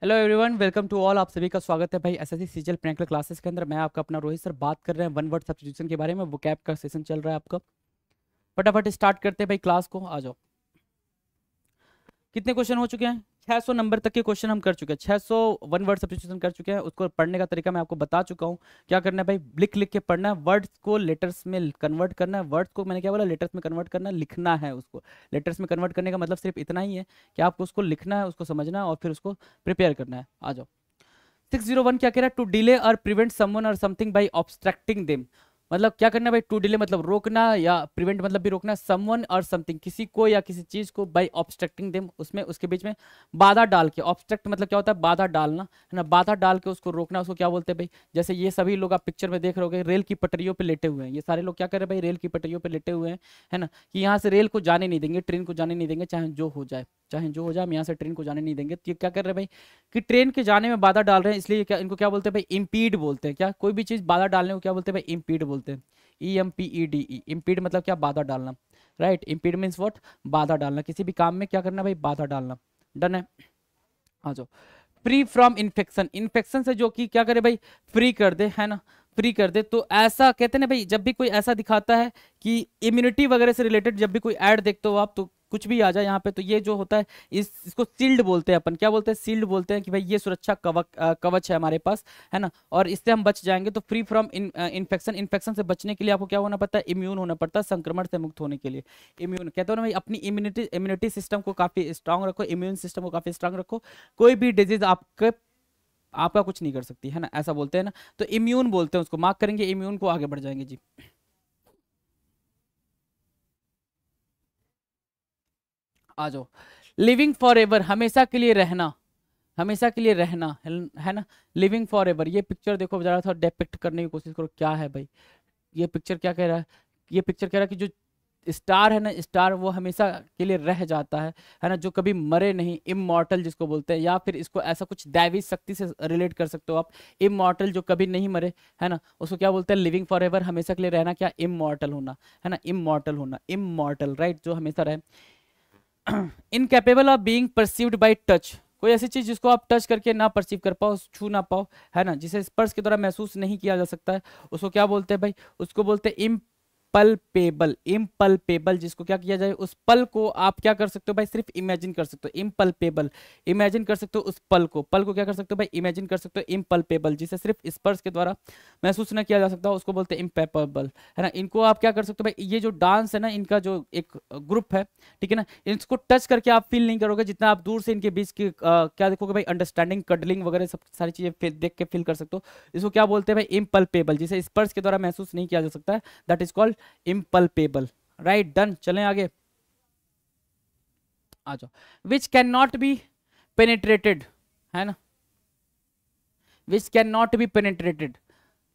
Hello everyone, welcome to all. आप सभी का स्वागत है भाई एसएससी सीजीएल प्रैक्टिकल क्लासेस के अंदर। मैं आपका अपना रोहित सर बात कर रहे हैं वन वर्ड सब्स्टिट्यूशन के बारे में। वो कैप का सेशन चल रहा है आपका। फटाफट स्टार्ट करते हैं भाई क्लास को। आ जाओ। कितने क्वेश्चन हो चुके हैं? 600 नंबर तक के क्वेश्चन हम कर चुके हैं। 600 वन वर्ड सब्स्टिट्यूशन कर चुके हैं। उसको पढ़ने का तरीका मैं आपको बता चुका हूँ। क्या करना है भाई, लिख लिख के पढ़ना है। वर्ड्स को लेटर्स में कन्वर्ट करना है। वर्ड्स को मैंने क्या बोला, लेटर्स में कन्वर्ट करना है, लिखना है उसको। लेटर्स में कन्वर्ट करने का मतलब सिर्फ इतना ही है कि आपको उसको लिखना है, उसको समझना है और फिर उसको प्रिपेयर करना है। आ जाओ। 601 क्या कह रहा है? टू डिले और प्रिवेंट समवन और समथिंग बाय ऑब्स्ट्रक्टिंग देम। मतलब क्या करना है भाई? टू डिले मतलब रोकना, या प्रिवेंट मतलब भी रोकना। समवन और समथिंग, किसी को या किसी चीज को, बाय ऑब्स्ट्रक्टिंग देम, उसमें उसके बीच में बाधा डाल के। ऑब्स्ट्रक्ट मतलब क्या होता है? बाधा डालना, है ना। बाधा डाल के उसको रोकना, उसको क्या बोलते हैं भाई? जैसे ये सभी लोग आप पिक्चर में देख रहे होगे, रेल की पटरियों पे लेटे हुए हैं। ये सारे लोग क्या कर रहे हैं भाई? रेल की पटरियों पे लेटे हुए हैं, है ना। कि यहाँ से रेल को जाने नहीं देंगे, ट्रेन को जाने नहीं देंगे, चाहे जो हो जाए, चाहे जो हो जाए, हम यहाँ से ट्रेन को जाने नहीं देंगे। तो ये क्या कर रहे हैं भाई कि ट्रेन के जाने में बाधा डाल रहे हैं, इसलिए क्या इनको क्या बोलते हैं भाई? इम्पीड बोलते हैं। क्या कोई भी चीज बाधा डालने को क्या बोलते हैं भाई? इम्पीड बोलते हैं। EMPEDE, इम्पीड मतलब क्या? बाधा डालना। Right, impede means what? बाधा डालना। किसी भी काम में क्या करना भाई? बाधा डालना। डन है। आ जाओ। फ्री फ्रॉम इन्फेक्शन, इन्फेक्शन से जो कि क्या करे भाई? फ्री कर दे, है ना। फ्री कर दे। तो ऐसा कहते हैं ना भाई, जब भी कोई ऐसा दिखाता है कि इम्यूनिटी वगैरह से रिलेटेड जब भी कोई ऐड देखते हो आप, तो कुछ भी आ जाए यहाँ पे, तो ये जो होता है इसको सील्ड बोलते हैं अपन। क्या बोलते हैं? सील्ड बोलते हैं कि भाई ये सुरक्षा कवच है हमारे पास, है ना। और इससे हम बच जाएंगे। तो फ्री फ्रॉम इन्फेक्शन, इन्फेक्शन से बचने के लिए आपको क्या होना पड़ता है? इम्यून होना पड़ता है, संक्रमण से मुक्त होने के लिए। इम्यून कहते हो ना भाई, अपनी इम्यूनिटी सिस्टम को काफी स्ट्रांग रखो, इम्यून सिस्टम को काफी स्ट्रांग रखो। कोई भी डिजीज आपका कुछ नहीं कर सकती, है ना। ऐसा बोलते हैं ना। तो इम्यून बोलते हैं उसको। मार्क करेंगे इम्यून को, आगे बढ़ जाएंगे जी। आ जाओ। लिविंग फॉर एवर, हमेशा के लिए रहना। हमेशा के लिए रहना है ना। लिविंग फॉर एवर, ये पिक्चर देखो जरा, थोड़ा डिपिक्ट करने की कोशिश करो क्या है भाई। ये पिक्चर क्या कह रहा है? ये पिक्चर कह रहा है कि जो स्टार है ना, स्टार वो हमेशा के लिए रह जाता है ना। जो कभी मरे नहीं, इमॉर्टल जिसको बोलते हैं। या फिर इसको ऐसा कुछ दैवी शक्ति से रिलेट कर सकते हो आप। इमॉर्टल जो कभी नहीं मरे, है ना, उसको क्या बोलते हैं? लिविंग फॉर एवर, हमेशा के लिए रहना। क्या? इमॉर्टल होना, है ना। इमॉर्टल होना, इमॉर्टल, राइट, जो हमेशा रहे। Incapable of being perceived bye touch, कोई ऐसी चीज जिसको आप टच करके ना परसीव कर पाओ, छू ना पाओ, है ना, जिसे स्पर्श के द्वारा महसूस नहीं किया जा सकता है, उसको क्या बोलते हैं भाई? उसको बोलते हैं इम्पल्पेबल। इम्पल्पेबल, जिसको क्या किया जाए? उस पल को आप क्या कर सकते हो भाई? सिर्फ इमेजिन कर सकते हो। इम्पल्पेबल, इमेजिन कर सकते हो उस पल को। पल को क्या कर सकते हो भाई? इमेजिन कर सकते हो। इम्पल्पेबल, जिसे सिर्फ स्पर्श के द्वारा महसूस न किया जा सकता, उसको बोलते हैं इम्पेपेबल, है ना। इनको आप क्या कर सकते हो भाई? ये जो डांस है ना, इनका जो एक ग्रुप है, ठीक है ना, इसको टच करके आप फील नहीं करोगे, जितना आप दूर से इनके बीच की क्या देखोगे भाई? अंडरस्टैंडिंग, कडलिंग वगैरह सब सारी चीजें देख के फील कर सकते हो। इसको क्या बोलते हैं भाई? इम्पल्पेबल, जिसे स्पर्श के द्वारा महसूस नहीं किया जा सकता है, that is called impalpable. Right, done. चलें आगे। आ जाओ। Which can not be penetrated, है ना। Which can not be penetrated,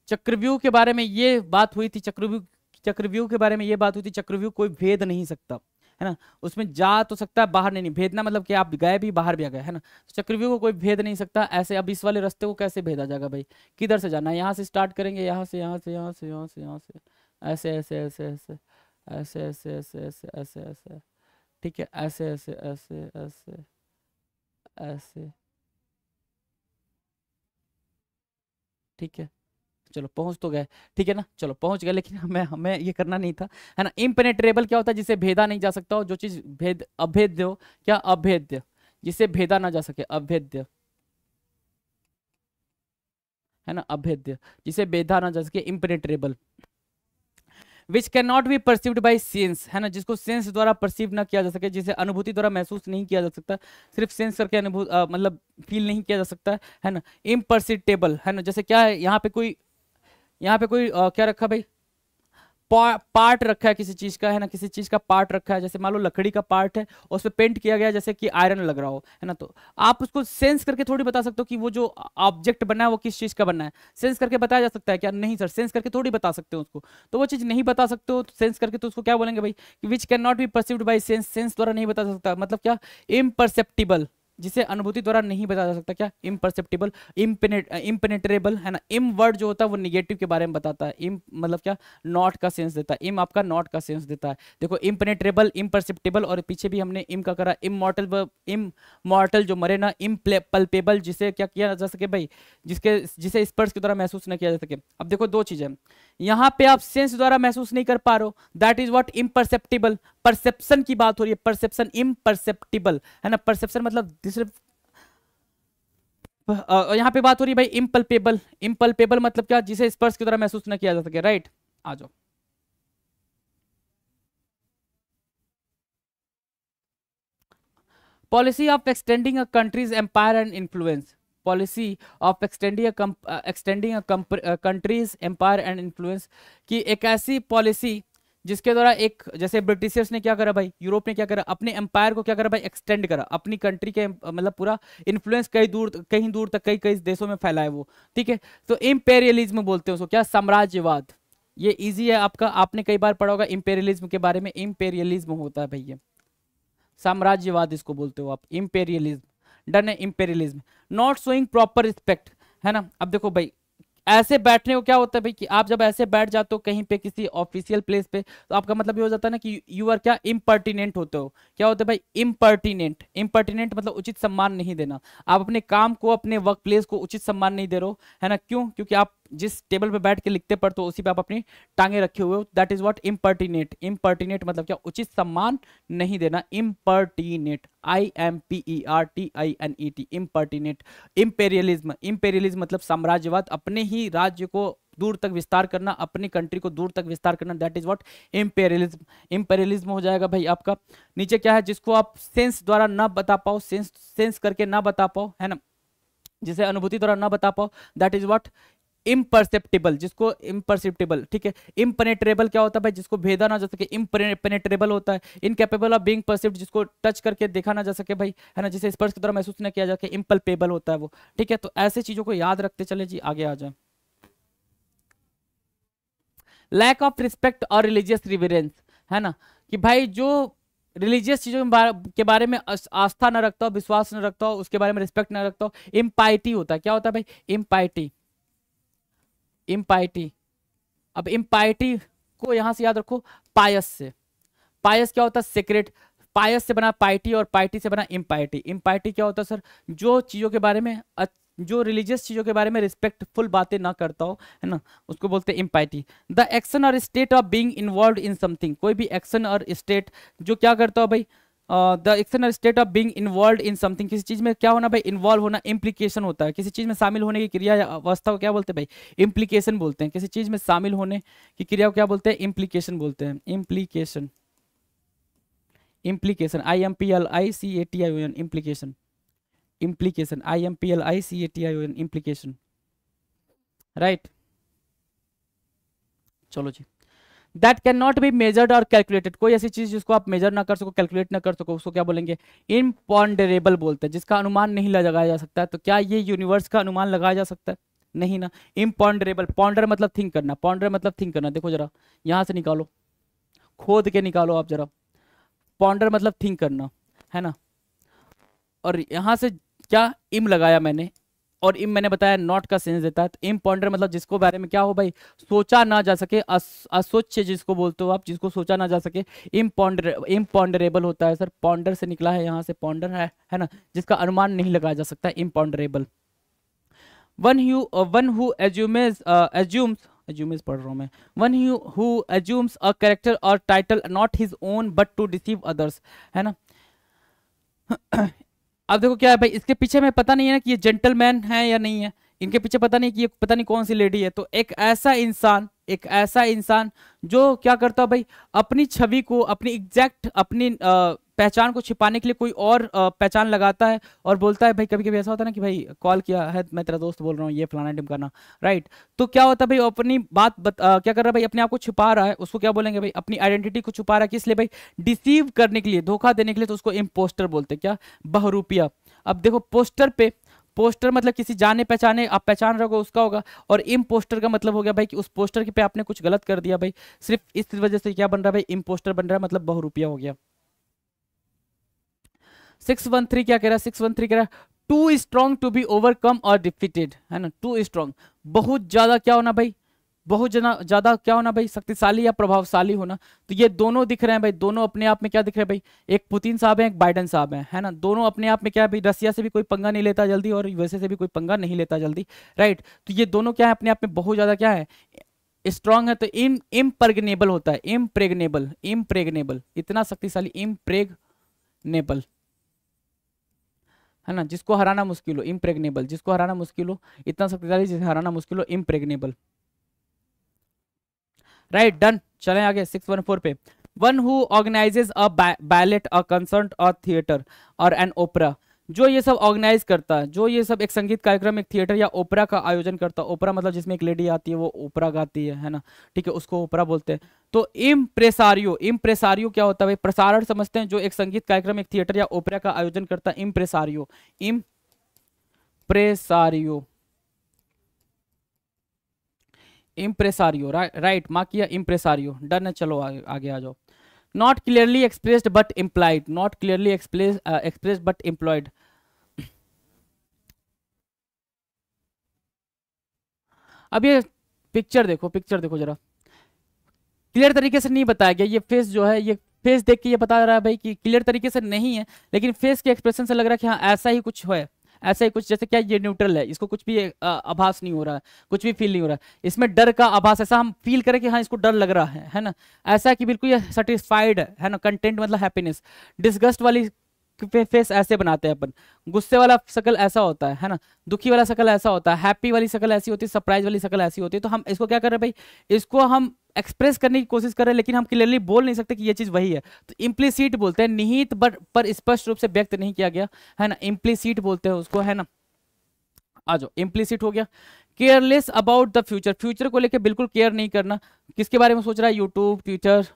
चक्रव्यूह के बारे में ये बात हुई थी। चक्रव्यूह के बारे में ये बात हुई थी। चक्रव्यूह कोई भेद नहीं सकता, है ना। उसमें जा तो सकता है, बाहर नहीं। भेदना मतलब कि आप गए भी, बाहर भी आ गए, है ना। तो चक्रव्यूह को कोई भेद नहीं सकता। ऐसे अब इस वाले रास्ते को कैसे भेदा जाएगा भाई? किधर से जाना है? यहाँ से स्टार्ट करेंगे, यहाँ से, यहाँ से, यहाँ से, यहाँ से, यहाँ से, ऐसे ऐसे ऐसे ऐसे ऐसे ऐसे ऐसे ऐसे ऐसे ऐसे, ठीक है, ऐसे ऐसे ऐसे ऐसे ऐसे, ठीक है। चलो पहुंच तो गए, ठीक है ना। चलो पहुंच गए, लेकिन हमें ये करना नहीं था, है ना। इम्पेनेट्रेबल क्या होता है? जिसे भेदा नहीं जा सकता हो, जो चीज अभेद्य हो। क्या? अभेद्य, जिसे भेदा ना जा सके, अभेद्य, है ना। अभेद्य, जिसे भेदा ना जा सके, impenetrable. Which can not be perceived by sense, है ना, जिसको सेंस द्वारा परसीव ना किया जा सके, जिसे अनुभूति द्वारा महसूस नहीं किया जा सकता, सिर्फ सेंस करके मतलब फील नहीं किया जा सकता है ना। इम्पर्सिटेबल, है ना। जैसे क्या है, यहाँ पे कोई क्या रखा भाई? पार्ट रखा है किसी चीज का, है ना। किसी चीज का पार्ट रखा है, जैसे मान लो लकड़ी का पार्ट है और उस पर पेंट किया गया, जैसे कि आयरन लग रहा हो, है ना। तो आप उसको सेंस करके थोड़ी बता सकते हो कि वो जो ऑब्जेक्ट बना है वो किस चीज का बना है। सेंस करके बताया जा सकता है क्या? नहीं सर, सेंस करके थोड़ी बता सकते हो उसको। तो वो चीज नहीं बता सकते हो सेंस करके, तो उसको क्या बोलेंगे भाई? विच can not B perceived by sense, sense द्वारा नहीं बता सकता, मतलब क्या? इम्परसेप्टिबल, जिसे अनुभूति द्वारा नहीं बताया जा सकता, क्या इम्परसेप्टिबल, इम्पेनेट्रेबल है ना। इम वर्ड जो होता है वो निगेटिव के बारे में बताता है, इम मतलब क्या, नॉट का सेंस देता है, इम आपका नॉट का सेंस देता है। देखो इम्पेनेट्रेबल, इम्परसेप्टिबल, और पीछे भी हमने इम का करा, इममॉर्टल, इममॉर्टल जो मरे ना, इम्पल्पेबल जिसे क्या किया जा सके भाई, जिसे स्पर्श के द्वारा महसूस न किया जा सके। अब देखो दो चीजें, यहाँ पे आप सेंस द्वारा महसूस नहीं कर पा रहे हो, that is what imperceptible, perception की बात हो रही है, परसेप्शन इम्परसेप्टिबल है ना, परसेप्शन मतलब यहाँ पे बात हो रही है भाई इम्पल्पेबल, इम्पल्पेबल मतलब क्या, जिसे स्पर्श की द्वारा महसूस न किया जा सके, राइट। आ जाओ, policy of extending a country's empire and influence, policy of extending a country's empire and influence, कि एक ऐसी पॉलिसी जिसके द्वारा एक, जैसे ब्रिटिशर्स ने क्या करा भाई, यूरोप ने क्या करा, अपने एम्पायर को क्या करा भाई, एक्सटेंड करा, अपनी कंट्री के मतलब पूरा इन्फ्लुएंस कहीं दूर तक कई कई देशों में फैला है वो, ठीक है। तो इम्पेरियलिज्म बोलते हैं उसको, क्या, साम्राज्यवाद। ये इजी है आपका, आपने कई बार पढ़ा होगा इम्पेरियलिज्म के बारे में, इम्पेरियलिज्म होता है भाई ये, साम्राज्यवाद इसको बोलते हो आप, इंपेरियलिज्म, डन है imperialism. Not showing proper respect, है ना। अब देखो भाई ऐसे बैठने को क्या होता है भाई, कि आप जब ऐसे बैठ जाते हो कहीं पे किसी ऑफिशियल प्लेस पे, तो आपका मतलब ये हो जाता है ना कि यू आर क्या, इम्पर्टिनेंट होते हो। क्या होता है भाई, इम्पर्टिनेंट, इम्पर्टिनेंट मतलब उचित सम्मान नहीं देना, आप अपने काम को, अपने वर्क प्लेस को उचित सम्मान नहीं दे रहे हो, है ना। क्यों, क्योंकि आप जिस टेबल पे बैठ के लिखते पढ़ते हो उसी पे आप अपनी टांगे रखे हुए हो, दैट इज व्हाट इम्पर्टिनेट। इम्पर्टिनेट मतलब क्या, उचित सम्मान नहीं देना, इम्पर्टिनेट, IMPERTINET, इम्पर्टिनेट। इंपेरियलिज्म, इंपेरियलिज्म मतलब साम्राज्यवाद, अपने ही राज्य को दूर तक विस्तार करना, अपनी कंट्री को दूर तक विस्तार करना, that is what imperialism. Imperialism हो जाएगा भाई आपका। नीचे क्या है, जिसको आप सेंस द्वारा ना बता पाओ, सेंस करके ना बता पाओ, है ना, जिसे अनुभूति द्वारा ना बता पाओ, दैट इज व्हाट इम्परसेप्टिबल, जिसको इम्परसेप्टिबल, ठीक है। इम्पेनेट्रेबल क्या होता है भाई, जिसको भेदा ना जा सके, इम्पेनेट्रेबल होता है। इनकेपेबल ऑफ बीइंग परसिव्ड, जिसको टच करके देखा ना जा सके भाई, है ना, जिसे स्पर्श के द्वारा महसूस न किया जा सके, इम्पल्पेबल होता है वो, ठीक है। तो ऐसे चीजों को याद रखते चले जी, आगे आ जाए। लैक ऑफ रिस्पेक्ट और रिलीजियस रिवरेंस, है ना, कि भाई जो रिलीजियस चीजों के बारे में आस्था न रखता हो, विश्वास न रखता हो, उसके बारे में रिस्पेक्ट न रखता हो, इम्पाइटी होता है। क्या होता है भाई, इम्पाइटी, इम्पाइटी। अब इम्पाइटी को यहां से याद रखो, पायस से, पायस क्या होता है, सीक्रेट, पायस से बना पाइटी और पाइटी से बना इम्पाइटी। इम्पाइटी क्या होता है सर, जो चीजों के बारे में जो रिलीजियस चीजों के बारे में रिस्पेक्टफुल बातें ना करता हो, है ना, उसको बोलते हैं इम्पाइटी। द एक्शन और state of being involve in something, कोई भी एक्शन और स्टेट जो क्या करता हो भाई, द एक्शन और state of being involve in something, किसी चीज में क्या होना भाई, इन्वॉल्व होना, इम्प्लीकेशन होता है, किसी चीज में शामिल होने की क्रिया या अवस्था को क्या बोलते हैं भाई, इम्प्लीकेशन बोलते हैं। किसी चीज में शामिल होने की क्रिया को क्या बोलते हैं, इम्प्लीकेशन बोलते हैं, implication, implication, IMPLICATION, implication, implication, IMPLICATION, implication, right. चलो जी, that can not be measured और कैलकुलेटेड, कोई ऐसी चीज जिसको आप मेजर ना कर सको, कैलकुलेट ना कर सको, उसको क्या बोलेंगे, इम्पॉन्डरेबल बोलते हैं, जिसका अनुमान नहीं लगाया जा सकता है। तो क्या ये यूनिवर्स का अनुमान लगाया जा सकता है, नहीं ना। इम्पॉन्डरेबल, पॉन्डर मतलब थिंक करना, पॉन्डर मतलब थिंक करना, देखो जरा यहां से निकालो, खोद के निकालो आप जरा, पॉन्डर मतलब थिंक करना, है ना। और यहां से क्या इम लगाया मैंने, और इम मैंने बताया नॉट का सेंस देता है। तो इम पॉन्डर मतलब जिसको बारे में क्या हो भाई, सोचा ना जा सके, असोच्य जिसको बोलते हो आप, जिसको सोचा ना जा सके, इम्पॉन्डरेबल होता है सर, पॉन्डर से निकला है, यहाँ से पॉन्डर है ना, जिसका अनुमान नहीं लगाया जा सकता, इम्पॉन्डरेबल। वन हु एज्यूम्स पढ़ रहा हूँ मैं, one who assumes a character और title not his own but to deceive others, है ना। अब देखो क्या है भाई, इसके पीछे में पता नहीं है ना कि ये जेंटलमैन है या नहीं है, इनके पीछे पता नहीं कि ये पता नहीं कौन सी लेडी है। तो एक ऐसा इंसान, एक ऐसा इंसान जो क्या करता है भाई, अपनी छवि को, अपनी एग्जैक्ट अपनी पहचान को छिपाने के लिए कोई और पहचान लगाता है और बोलता है भाई, कभी कभी ऐसा होता है ना कि भाई कॉल किया है, मैं तेरा दोस्त बोल रहा हूँ, ये फलाना ढिमकाना, राइट। तो क्या होता है भाई, अपनी क्या कर रहा है भाई, अपने आप को छुपा रहा है, उसको क्या बोलेंगे भाई, अपनी आइडेंटिटी को छुपा रहा है, किस लिए भाई, डिसीव करने के लिए, धोखा देने के लिए, तो उसको इम्पोस्टर बोलते हैं, क्या, बहरूपिया। अब देखो पोस्टर पे, पोस्टर मतलब किसी जाने पहचाने, आप पहचान रहे हो उसका होगा, और इम्पोस्टर का मतलब हो गया भाई कि उस पोस्टर पे आपने कुछ गलत कर दिया भाई, सिर्फ इस वजह से क्या बन रहा है भाई, इम्पोस्टर बन रहा है, मतलब बहुरूपिया हो गया। 613 क्या कह रहा है, 613 कह रहा है too strong to be overcome और डिफीटेड, है ना, टू स्ट्रॉन्ग, बहुत ज्यादा क्या होना भाई, बहुत ज्यादा क्या होना भाई, शक्तिशाली या प्रभावशाली होना। तो ये दोनों दिख रहे हैं भाई, दोनों अपने आप में क्या दिख रहे हैं भाई, एक पुतिन साहब है, एक बाइडेन साहब है ना, दोनों अपने आप में क्या है भाई, रसिया से भी कोई पंगा नहीं लेता जल्दी और यूएसए से भी कोई पंगा नहीं लेता जल्दी, राइट। तो ये दोनों क्या है, अपने आप में बहुत ज्यादा क्या है, स्ट्रांग है। तो इम्प्रेग्नेबल होता है, इम्प्रेग्नेबल, इम्प्रेग्नेबल, इतना शक्तिशाली, इम्प्रेग्नेबल, है ना, जिसको हराना मुश्किल हो, इम्प्रेग्नेबल, जिसको हराना मुश्किल हो, इतना शक्तिशाली जिसे हराना मुश्किल हो, इम्प्रेग्नेबल, राइट, डन। चलें आगे 614 पे, one who organises a ballot, a concert, a theatre और एन ओपरा, जो ये सब ऑर्गेनाइज करता है, जो ये सब एक संगीत कार्यक्रम, एक थिएटर या ओपरा का आयोजन करता है, ओपरा मतलब जिसमें एक लेडी आती है वो ओपरा गाती है ना, ठीक है, उसको ओपरा बोलते हैं। तो इम्प्रेसारियो, इम्प्रेसारियो क्या होता है भाई, प्रसारण समझते हैं, जो एक संगीत कार्यक्रम, एक थिएटर या ओपरा का आयोजन करता है, इम्प्रेसारियो, इम्प्रेसारियो, इम्प्रेसारियो, राइट, मार्क किया, इम्प्रेसारियो, डन है। चलो आगे आगे आ जाओ। Not clearly expressed but implied, not clearly expressed but employed, अब ये पिक्चर देखो, पिक्चर देखो जरा, क्लियर तरीके से नहीं बताया गया, ये फेस जो है, ये फेस देख के ये बता रहा है भाई कि क्लियर तरीके से नहीं है, लेकिन फेस के एक्सप्रेशन से लग रहा है कि हाँ ऐसा ही कुछ है, ऐसा ही कुछ, जैसे क्या ये न्यूट्रल है, इसको कुछ भी आभास नहीं हो रहा है, कुछ भी फील नहीं हो रहा है, इसमें डर का आभास, ऐसा हम फील करें कि हाँ इसको डर लग रहा है ना, ऐसा कि बिल्कुल ये सेटिस्फाइड है ना, कंटेंट मतलब हैप्पीनेस। डिस्गस्ट वाली फेस ऐसे बनाते हैं अपन, गुस्से वाला शकल ऐसा होता है ना, दुखी वाला शकल ऐसा होता है, हैप्पी वाली शकल ऐसी होती है, सरप्राइज वाली शकल ऐसी होती है। तो हम इसको क्या कर रहे हैं भाई, इसको हम एक्सप्रेस करने की कोशिश कर रहे हैं, लेकिन हम क्लियरली बोल नहीं सकते कि ये चीज वही है, तो इम्प्लिसिट बोलते हैं, निहित पर स्पष्ट रूप से व्यक्त नहीं किया गया, है ना, इम्प्लिसिट बोलते हैं उसको, है ना। आ जाओ, इम्प्लिसिट हो गया। Careless about the future, future को लेकर बिल्कुल केयर नहीं करना, किसके बारे में सोच रहा है, यूट्यूब, ट्विटर,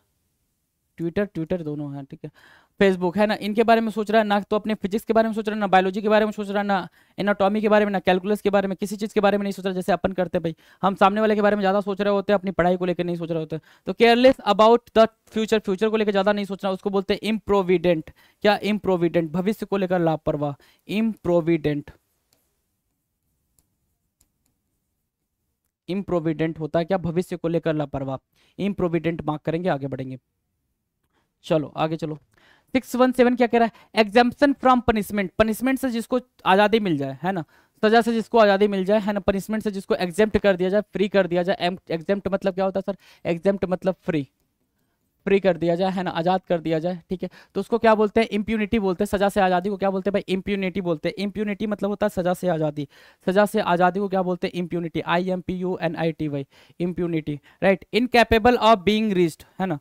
ट्विटर ट्विटर दोनों है, ठीक है, फेसबुक, है ना, इनके बारे में सोच रहा है ना, तो अपने फिजिक्स के बारे में सोच रहा है ना, बायोलॉजी के बारे में सोच रहा है ना, एनाटॉमी के बारे में ना, कैलकुलस के बारे में, किसी चीज के बारे में नहीं सोच रहा, जैसे अपन करते हैं भाई, हम सामने वाले के बारे में ज्यादा सोच रहे होते हैं, अपनी पढ़ाई को लेकर नहीं सोच रहे होते। तो careless about the future, future को लेकर ज्यादा नहीं सोचना, उसको बोलते हैं इम्प्रोविडेंट, क्या, इम्प्रोविडेंट, भविष्य को लेकर लापरवाह, इम्प्रोविडेंट, इम्प्रोविडेंट होता है क्या, भविष्य को लेकर लापरवाह, इम्प्रोविडेंट मार्क करेंगे, आगे बढ़ेंगे। चलो आगे चलो, 617 क्या कह रहा है, एग्जाम्पशन फ्रॉम पनिशमेंट, पनिशमेंट से जिसको आजादी मिल जाए, है ना, सजा से जिसको आजादी मिल जाए, है ना, पनिशमेंट से जिसको एग्जेम्प्ट कर दिया जाए, फ्री कर दिया जाए, एग्जेम्प्ट मतलब क्या होता है सर, एग्जेम्प्ट मतलब फ्री, फ्री कर दिया जाए, है ना, आजाद कर दिया जाए, ठीक है, तो उसको क्या बोलते हैं, इम्प्यूनिटी बोलते हैं, सजा से आजादी को क्या बोलते हैं भाई, इम्प्यूनिटी बोलते हैं, इम्प्यूनिटी मतलब होता है सजा से आजादी, सजा से आजादी को क्या बोलते हैं, impunity, IMPUNITY, impunity, right. Incapable of being reached, है ना,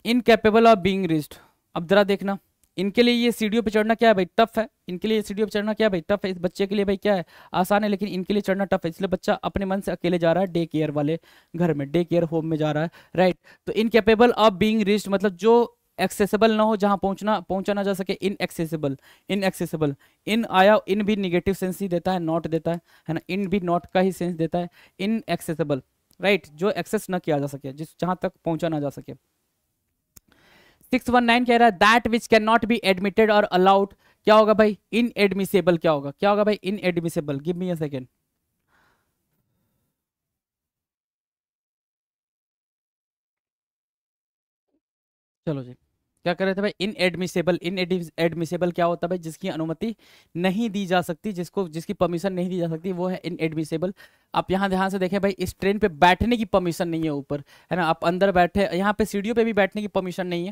इनकैपेबल ऑफ बीइंग रीच्ड, अब जरा देखना, इनके लिए ये सीढ़ियों पे चढ़ना क्या है भाई, टफ है, इनके लिए सीढ़ियों पे चढ़ना क्या है भाई, टफ है, इस बच्चे के लिए भाई क्या है, आसान है, लेकिन इनके लिए चढ़ना टफ है, इसलिए बच्चा अपने मन से अकेले जा रहा है डे केयर वाले घर में, डे केयर होम में जा रहा है, राइट। तो इनकैपेबल ऑफ बीइंग रीच्ड मतलब जो एक्सेसिबल ना हो, जहां पहुंचा ना जा सके, इनएक्सेसिबल, इनएक्सेसिबल, इन आया, इन भी निगेटिव सेंस ही देता है, नॉट देता है ना, इन भी नॉट का ही सेंस देता है, इनएक्सेसिबल, राइट, जो एक्सेस ना किया जा सके, जिस जहां तक पहुंचा ना जा सके। 619 कह रहा है that which can not be admitted और अलाउड, क्या होगा भाई, इनएडमिसेबल, क्या होगा, क्या होगा भाई, इनएडमिसेबल, गिव मी अ सेकेंड, चलो जी, क्या कर रहे थे भाई, इनएडमिसेबल, इनएडमिसेबल क्या होता है भाई, जिसकी अनुमति नहीं दी जा सकती, जिसको जिसकी परमिशन नहीं दी जा सकती, वो है इनएडमिसेबल। आप यहाँ ध्यान से देखें भाई, इस ट्रेन पे बैठने की परमिशन नहीं है ऊपर, है ना, आप अंदर बैठे, यहाँ पे सीढ़ियों पे भी बैठने की परमिशन नहीं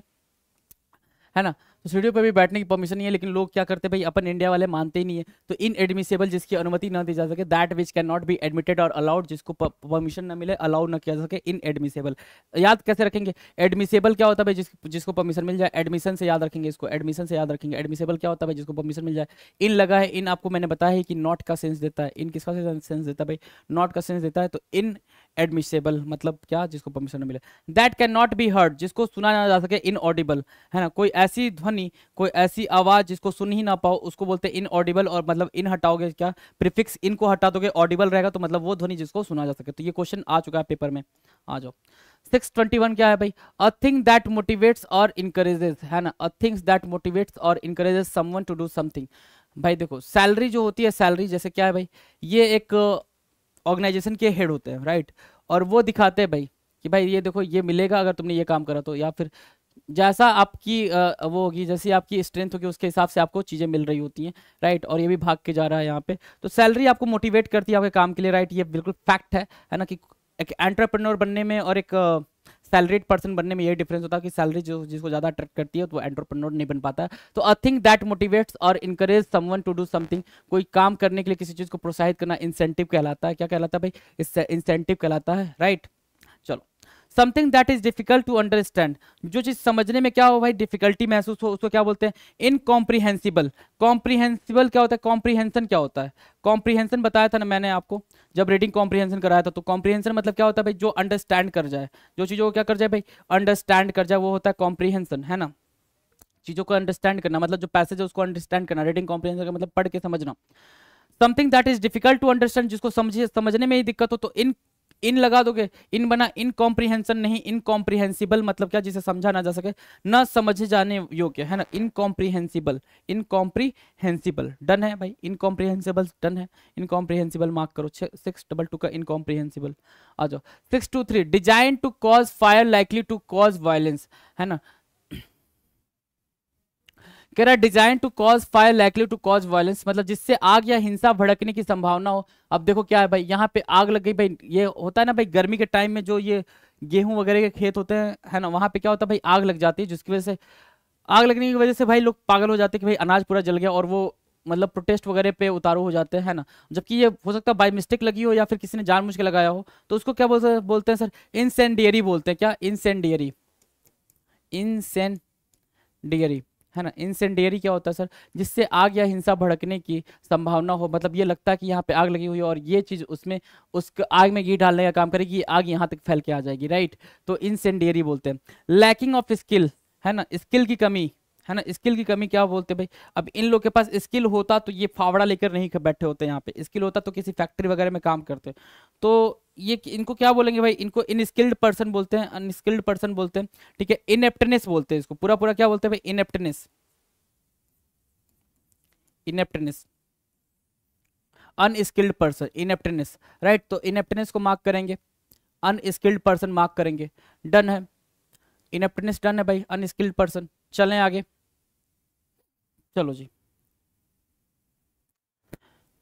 है ना, तो सीढ़ियों पे भी बैठने की परमिशन नहीं है, लेकिन लोग क्या करते हैं भाई, अपन इंडिया वाले मानते ही नहीं है, तो इनएडमिसेबल जिसकी अनुमति ना दी जा सके, that which can not be admitted और अलाउड, जिसको परमिशन ना मिले, अलाउ ना किया जा सके, इनएडमिसेबल। याद कैसे रखेंगे, एडमिसेबल क्या होता है भाई, जिसको परमिशन मिल जाए, एडमिशन से याद रखेंगे इसको, एडमिशन से याद रखेंगे, एडमिसेबल क्या होता है भाई, जिसको परमिशन मिल जाए। इन लगा है, इन आपको मैंने बताया है कि नॉट का सेंस देता है, इन किसका सेंस देता है भाई, नॉट का सेंस देता है, तो इन एडमिसेबल मतलब क्या, जिसको परमिशन न मिले। That can not be heard, जिसको सुना ना जा सके, इनऑडिबल, है ना, कोई ऐसी ध्वनि, कोई ऐसी आवाज जिसको सुन ही ना पाओ, उसको बोलते हैं इनऑडिबल। और मतलब इन हटाओगे क्या, प्रीफिक्स इन को हटा दोगे, ऑडिबल रहेगा, तो मतलब वो ध्वनि जिसको सुना जा सके। तो ये क्वेश्चन आ चुका है पेपर में, आ जाओ। 621 क्या है भाई, अ थिंग दैट मोटिवेट्स और इनकरेजेस, है ना, अ थिंग्स दैट मोटिवेट्स और encourages someone to do something. भाई देखो सैलरी जो होती है, सैलरी जैसे क्या है भाई, ये एक ऑर्गेनाइजेशन के हेड होते हैं, राइट, और वो दिखाते हैं भाई कि भाई ये देखो ये मिलेगा अगर तुमने ये काम करा तो, या फिर जैसा आपकी वो होगी, जैसी आपकी स्ट्रेंथ होगी उसके हिसाब से आपको चीज़ें मिल रही होती हैं, राइट। और ये भी भाग के जा रहा है यहाँ पे, तो सैलरी आपको मोटिवेट करती है आपके काम के लिए, राइट, ये बिल्कुल फैक्ट है ना, कि एक एंटरप्रेन्योर बनने में और एक सैलरीड पर्सन बनने में ये डिफरेंस होता है कि सैलरी जो जिसको ज़्यादा अट्रैक्ट करती है तो वो एंटरप्रेन्योर नहीं बन पाता है। तो अ थिंग दैट मोटिवेट्स और encourage someone to do something, कोई काम करने के लिए किसी चीज़ को प्रोत्साहित करना इंसेंटिव कहलाता है। क्या कहलाता है भाई, इससे इंसेंटिव कहलाता है, राइट। चलो, something that is difficult to understand, जो चीज समझने में क्या हो भाई डिफिकल्टी महसूस हो, उसको क्या बोलते हैं, इनकॉम्प्रिहेंसिबल। कॉम्प्रिहेंसिबल क्या होता है, कॉम्प्रिहेंशन क्या होता है, कॉम्प्रिहेंशन बताया था ना मैंने आपको जब रीडिंग कॉम्प्रिहेंशन कराया था। तो कॉम्प्रिहेंशन मतलब क्या होता है भाई, जो अंडरस्टैंड कर जाए, जो चीजों को क्या कर जाए भाई, अंडरस्टैंड कर जाए, वो होता है कॉम्प्रिहेंशन, है ना। चीजों को अंडरस्टैंड करना मतलब जो पैसेज है उसको अंडरस्टैंड करना, रीडिंग कॉम्प्रिहेंशन का मतलब पढ़ के समझना। Something that is difficult to understand, जिसको समझने में ही दिक्कत हो, तो इन लगा दोगे, इन बना इनकॉम्प्रिहेंशन नहीं, इनकॉम्प्रिहेंसिबल मतलब क्या, जिसे समझा ना जा सके, न समझे जाने योग्य, है ना, इनकॉम्प्रिहेंसिबल, इनकॉम्प्रिहेंसिबल डन है भाई, इनकॉम्प्रिहेंसिबल डन है, इनकॉम्प्रिहेंसिबल मार्क करो। 622 का इनकॉम्प्रिहेंसिबल आ जाओ। 623 design to cause fire likely to cause violence, है ना, कह रहा है design to cause fire likely to cause violence, मतलब जिससे आग या हिंसा भड़कने की संभावना हो। अब देखो क्या है भाई, यहाँ पे आग लग गई भाई, ये होता है ना भाई गर्मी के टाइम में जो ये गेहूं वगैरह के खेत होते हैं, है ना, वहां पे क्या होता है भाई, आग लग जाती है, जिसकी वजह से, आग लगने की वजह से भाई लोग पागल हो जाते हैं कि भाई अनाज पूरा जल गया, और वो मतलब प्रोटेस्ट वगैरह पे उतारू हो जाते हैं, है ना। जबकि ये हो सकता है बाय मिस्टेक लगी हो या फिर किसी ने जानबूझ के लगाया हो, तो उसको क्या बोलते हैं सर, इंसेंडियरी बोलते हैं। क्या, इंसेंडियरी, इंसेंडियरी, है ना। इंसेंडियरी क्या होता है सर, जिससे आग या हिंसा भड़कने की संभावना हो, मतलब ये लगता है कि यहाँ पे आग लगी हुई है और ये चीज उसमें उस आग में घी डालने का काम करेगी, आग यहाँ तक फैल के आ जाएगी, राइट। तो इंसेंडियरी बोलते हैं। लैकिंग ऑफ स्किल, है ना, स्किल की कमी, है ना, स्किल की कमी क्या बोलते हैं भाई, अब इन लोग के पास स्किल होता तो ये फावड़ा लेकर नहीं बैठे होते यहाँ पे, स्किल होता तो किसी फैक्ट्री वगैरह में काम करते। तो ये इनको क्या बोलेंगे भाई, इनको इनस्किल्ड पर्सन बोलते हैं, अनस्किल्ड पर्सन बोलते हैं, ठीक है। इनेप्टनेस बोलते हैं इसको, पूरा पूरा क्या बोलते हैं भाई, इनेप्टनेस, इनेप्टनेस, अनस्किल्ड पर्सन, इनेप्टनेस, राइट। तो इनेप्टनेस को मार्क करेंगे, अनस्किल्ड पर्सन मार्क करेंगे, डन है, इनेप्टनेस डन है भाई, अनस्किल्ड पर्सन। चलें आगे, चलो जी।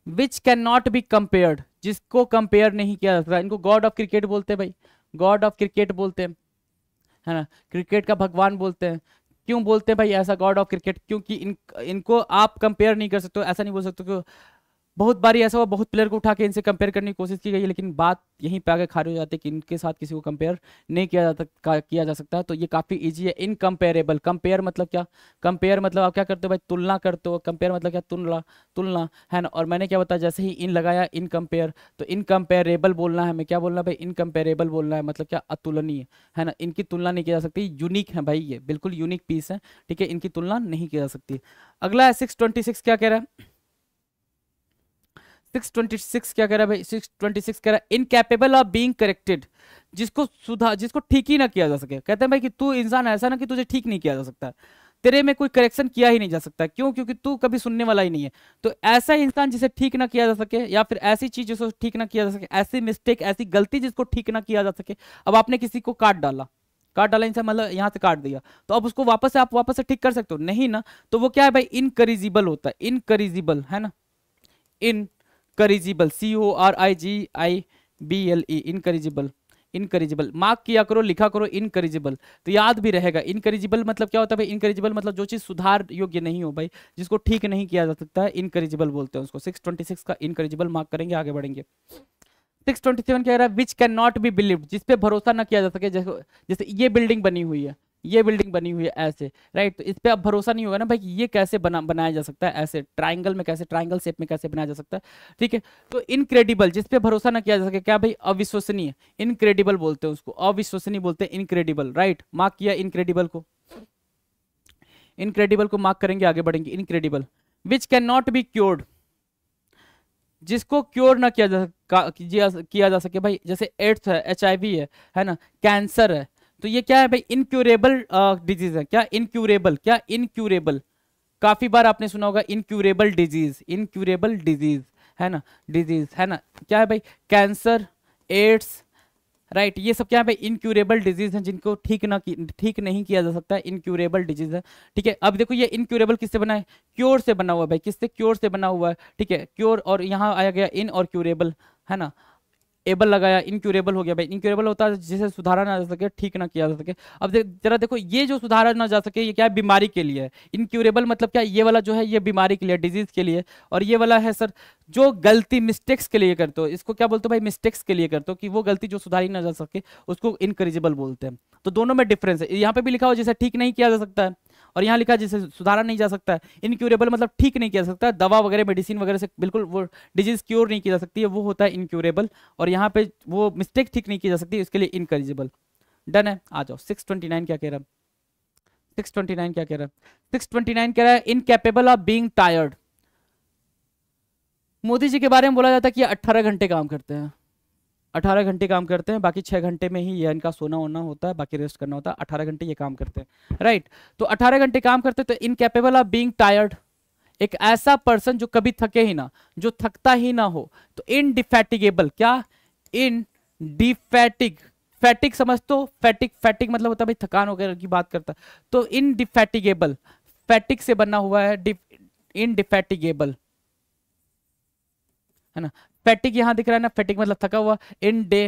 Which can not be compared, जिसको कंपेयर नहीं किया जा सकता, इनको गॉड ऑफ क्रिकेट बोलते हैं भाई, गॉड ऑफ क्रिकेट बोलते हैं, है ना, क्रिकेट का भगवान बोलते हैं। क्यों बोलते हैं भाई ऐसा गॉड ऑफ क्रिकेट, क्योंकि इनको आप कंपेयर नहीं कर सकते, ऐसा नहीं बोल सकते कि बहुत बारी ऐसा हुआ, बहुत प्लेयर को उठा के इनसे कंपेयर करने की कोशिश की गई है, लेकिन बात यहीं पे आगे खारी हो जाती है कि इनके साथ किसी को कंपेयर नहीं किया जा सकता। तो ये काफी इजी है, इनकम्पेरेबल। कंपेयर मतलब क्या, कंपेयर मतलब आप क्या करते हो भाई, तुलना करते हो, कंपेयर मतलब क्या, तुलना, तुलना, है ना। और मैंने क्या बताया, जैसे ही इन लगाया इनकम्पेयर, तो इनकम्पेरेबल बोलना है हमें, क्या बोलना है भाई, इनकम्पेरेबल बोलना है, मतलब क्या, अतुलनीय, है ना, इनकी तुलना नहीं की जा सकती, यूनिक है भाई, ये बिल्कुल यूनिक पीस है, ठीक है, इनकी तुलना नहीं की जा सकती। अगला है 626, क्या कह रहा है, 626 क्या कह रहा है भाई, 626 कह रहा है इनकैपेबल ऑफ बीइंग करेक्टेड, जिसको सुधार, जिसको ठीक ही ना किया जा सके। कहते हैं भाई कि तू इंसान ऐसा ना कि तुझे ठीक नहीं किया जा सकता, तेरे में कोई करेक्शन किया ही नहीं जा सकता, क्यों, क्योंकि तू कभी सुनने वाला ही नहीं है। तो ऐसा इंसान जिसे ठीक ना किया जा सके, या फिर ऐसी चीज जिसको ठीक ना किया जा सके, ऐसी मिस्टेक, ऐसी गलती जिसको ठीक ना किया जा सके। अब आपने किसी को काट डाला इंसान, मतलब यहाँ से काट दिया, तो अब उसको आप वापस से ठीक कर सकते हो नहीं ना। तो वो क्या है भाई, इनकरिजिबल होता है, इनकरिजिबल, है ना, इनकरिजिबल, CORIGIBLE, इनकरिजिबल, इनकरिजिबल मार्क किया करो, लिखा करो इनकरिजिबल, तो याद भी रहेगा। इनकरिजिबल मतलब क्या होता है भाई, इनकरिजिबल मतलब जो चीज सुधार योग्य नहीं हो भाई, जिसको ठीक नहीं किया जा सकता है, इनकरिजिबल बोलते हैं उसको। 626 का इनकरिजिबल मार्क करेंगे, आगे बढ़ेंगे। 627 कह रहा है विच कैन नॉट बी बिलीव्ड, जिस पे भरोसा ना किया जा सके, जैसे ये बिल्डिंग बनी हुई है, ये बिल्डिंग बनी हुई है ऐसे, राइट। तो इस पे अब भरोसा नहीं होगा ना भाई कि ये कैसे बनाया जा सकता है, ऐसे ट्राइंगल में कैसे, ट्राइंगल शेप में कैसे बनाया जा सकता है, ठीक है। तो इनक्रेडिबल, जिस पे भरोसा ना किया जा सके, क्या भाई, अविश्वसनीय, इनक्रेडिबल बोलते हैं उसको, अविश्वसनीय बोलते हैं इनक्रेडिबल, राइट। मार्क किया इनक्रेडिबल को, इनक्रेडिबल को मार्क करेंगे, आगे बढ़ेंगे। Incredible, which can not be cured, जिसको क्योर ना किया जा सके भाई, जैसे एड्स है, HIV है ना, कैंसर है, तो ये क्या है भाई, इनक्यूरेबल डिजीज है। क्या इनक्यूरेबल, क्या इनक्यूरेबल, काफी बार आपने सुना होगा इनक्यूरेबल डिजीज, इनक्यूरेबल डिजीज है ना, डिजीज है ना, क्या है भाई, कैंसर, एड्स, राइट। ये सब क्या है भाई, इनक्यूरेबल डिजीज हैं, जिनको ठीक नहीं किया जा सकता है, इनक्यूरेबल डिजीज है, ठीक है। अब देखो ये इनक्यूरेबल किससे बना है, क्योर से बना हुआ है भाई, किससे, क्योर से बना हुआ है, ठीक है, क्योर, और यहाँ आया गया इन और क्यूरेबल, है ना, एबल लगाया, इनक्यूरेबल हो गया भाई। इनक्यूरेबल होता है जिसे सुधारा ना जा सके, ठीक ना किया जा सके। अब जरा देखो, ये जो सुधारा ना जा सके, ये क्या है, बीमारी के लिए है। इनक्यूरेबल मतलब क्या, ये वाला जो है ये बीमारी के लिए, डिजीज के लिए, और ये वाला है सर जो गलती मिस्टेक्स के लिए करते हो, इसको क्या बोलते हो भाई, मिस्टेक्स के लिए करते हो, कि वो गलती जो सुधारी ना जा सके उसको इनकरेजिबल बोलते हैं। तो दोनों में डिफरेंस है, यहाँ पे भी लिखा हो जिसे ठीक नहीं किया जा सकता है, और यहाँ लिखा है जिसे सुधारा नहीं जा सकता है। इनक्यूरेबल मतलब ठीक नहीं किया जा सकता, दवा वगैरह मेडिसिन वगैरह से बिल्कुल वो डिजीज क्योर नहीं की जा सकती है, वो होता है इनक्यूरेबल। और यहाँ पे वो मिस्टेक ठीक नहीं की जा सकती, इसके लिए इनकरेजिबल। डन है, आ जाओ। 629 क्या कह रहा है, 629 क्या कह रहा है, 629 कह रहा है incapable of being tired. Modi ji के बारे में बोला जाता है कि 18 घंटे काम करते हैं, 18 घंटे काम करते हैं, बाकी 6 घंटे में ही ये इनका सोना होना होता है, बाकी रेस्ट करना होता है, 18 घंटे ये काम करते हैं, राइट। तो 18 घंटे काम करते हैं, तो इनकेपेबल ऑफ बीइंग टायर्ड, एक ऐसा पर्सन जो कभी थके ही ना, जो थकता ही ना हो। तो इनडिफैटिगेबल, क्या, इनडिफैटिग, फैटिक समझ, तो फैटिक, फैटिक मतलब होता है भाई थकान वगैरह की बात करता है, तो इनडिफैटिगेबल, फैटिक से बना हुआ है, इनडिफैटिगेबल, है ना। फैटिक यहां दिख रहा है ना, फैटिक मतलब थका हुआ, इन डे,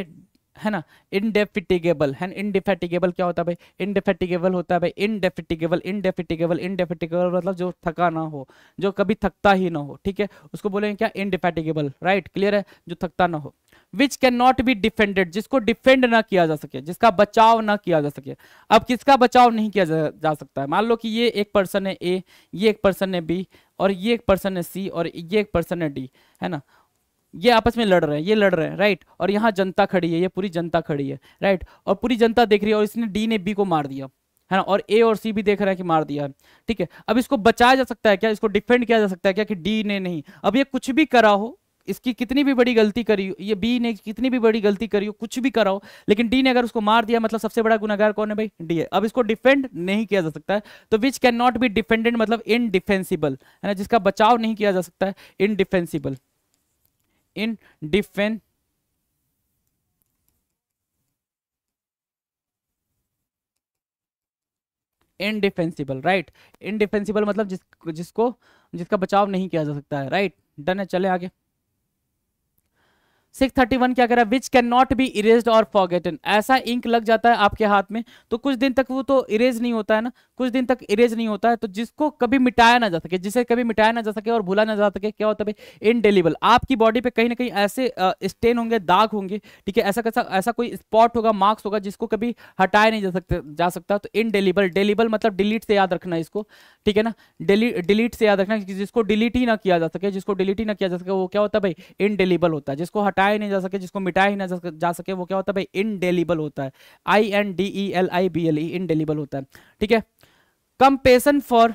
है ना, इनडेफिटिगेबल है, इनडिफेटिगेबल क्या होता है भाई, इनडेफिटिगेबल होता है भाई, इनडेफिटिगेबल, इनडेफिटिगेबल, इनडेफिटिगेबल मतलब जो थका ना हो, जो कभी थकता ही ना हो, ठीक है, उसको बोलेंगे क्या, इनडिफेटिगेबल, राइट, क्लियर है, जो थकता ना हो। विच कैन नॉट बी डिफेंडेड, जिसको डिफेंड ना किया जा सके, जिसका बचाव ना किया जा सके। अब किसका बचाव नहीं किया जा सकता है, मान लो कि ये एक पर्सन है ए, ये एक पर्सन है बी, और ये एक पर्सन है सी, और ये एक पर्सन है डी, है ना, ये आपस में लड़ रहे हैं, ये लड़ रहे हैं, राइट, और यहाँ जनता खड़ी है, ये पूरी जनता खड़ी है, राइट, और पूरी जनता देख रही है, और इसने डी ने बी को मार दिया, है ना, और ए और सी भी देख रहा है कि मार दिया है, ठीक है। अब इसको बचाया जा सकता है क्या, इसको डिफेंड किया जा सकता है क्या, कि डी ने नहीं, अब ये कुछ भी करा हो, इसकी कितनी भी बड़ी गलती करी हो, ये बी ने कितनी भी बड़ी गलती करी हो, कुछ भी करा हो, लेकिन डी ने अगर उसको मार दिया, मतलब सबसे बड़ा गुनहगार कौन है भाई, डी है। अब इसको डिफेंड नहीं किया जा सकता है, तो विच कैन नॉट बी डिफेंडेड मतलब इनडिफेंसिबल, है ना, जिसका बचाव नहीं किया जा सकता है, इनडिफेंसिबल, इन डिफेन इनडिफेंसिबल, राइट, इनडिफेंसिबल मतलब जिसका बचाव नहीं किया जा सकता है, राइट। डन है, चले आगे। 631 क्या कह रहा है, विच कैन नॉट बी इरेज्ड और फॉरगेटन, ऐसा इंक लग जाता है आपके हाथ में तो कुछ दिन तक वो तो इरेज नहीं होता है ना, कुछ दिन तक इरेज नहीं होता है, तो जिसको कभी मिटाया ना जा सके, जिसे कभी मिटाया ना जा सके और भूला ना जा सके, क्या होता है भाई, इनडेलिबल। आपकी बॉडी पे कहीं ना कहीं ऐसे स्टेन होंगे, दाग होंगे, ठीक है, ऐसा कोई स्पॉट होगा, मार्क्स होगा, जिसको कभी हटाया नहीं जा सकता, तो इनडेलिबल, डेलिबल मतलब डिलीट से याद रखना इसको, ठीक है ना, डिलीट से याद रखना, जिसको डिलीट ही ना किया जा सके, जिसको डिलीट ही ना किया जा सके वो क्या होता है भाई, इनडेलिबल होता है। जिसको हटाया ही नहीं जा सके, जिसको मिटाया ही ना जा सके, वो क्या होता है भाई, इनडेलिबल होता है, INDELIBLE, इनडेलिबल होता है, ठीक है। Compassion for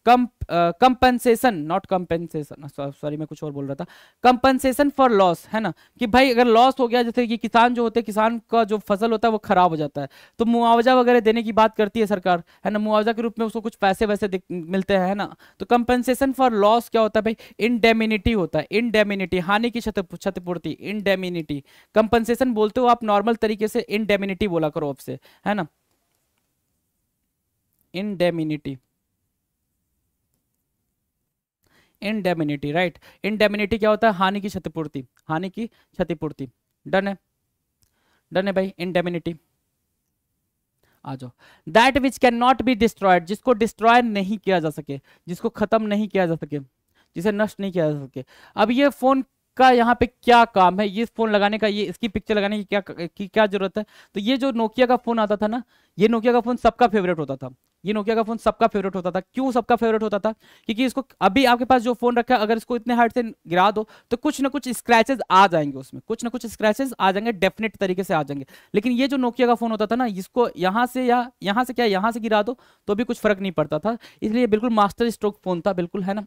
compensation, not compensation, sorry मैं कुछ और बोल रहा था, कंपनसेशन फॉर लॉस, है ना, कि भाई अगर लॉस हो गया, जैसे कि किसान जो होते हैं, किसान का जो फसल होता है वो खराब हो जाता है, तो मुआवजा वगैरह देने की बात करती है सरकार, है ना, मुआवजा के रूप में उसको कुछ पैसे वैसे मिलते हैं, है ना। तो कंपनसेशन फॉर लॉस क्या होता है भाई, इंडेमिनिटी होता है, इंडेमिनिटी, हानि की क्षतिपूर्ति, इंडेमिनिटी। कंपनसेशन बोलते हो आप नॉर्मल तरीके से, इंडेमिनिटी बोला करो आपसे, है ना, इंडेमिनिटी, इंडेमिनिटी, राइट। इंडेमिनिटी क्या होता है, हानि की क्षतिपूर्ति, हानि की क्षतिपूर्ति। डन है, डन है भाई, इंडेमिनिटी। आ जाओ। That which can not be destroyed, जिसको डिस्ट्रॉय नहीं किया जा सके, जिसको खत्म नहीं किया जा सके, जिसे नष्ट नहीं किया जा सके। अब ये फोन इसका यहाँ पे क्या काम है, ये फोन लगाने का, ये इसकी पिक्चर लगाने की क्या जरूरत है। तो ये जो नोकिया का फोन आता था ना, ये नोकिया का फोन सबका फेवरेट होता था, ये नोकिया का फोन सबका फेवरेट होता था। क्यों सबका फेवरेट होता था? क्योंकि इसको अभी आपके पास जो फोन रखा है, अगर इसको इतने हार्ड से गिरा दो तो कुछ ना कुछ स्क्रैचेस आ जाएंगे, उसमें कुछ ना कुछ स्क्रैचेस आ जाएंगे, डेफिनेट तरीके से आ जाएंगे। लेकिन ये जो नोकिया का फोन होता था ना, इसको यहाँ से या यहाँ से क्या, यहाँ से गिरा दो तो भी कुछ फर्क नहीं पड़ता था, इसलिए बिल्कुल मास्टर स्ट्रोक फोन था, बिल्कुल, है ना।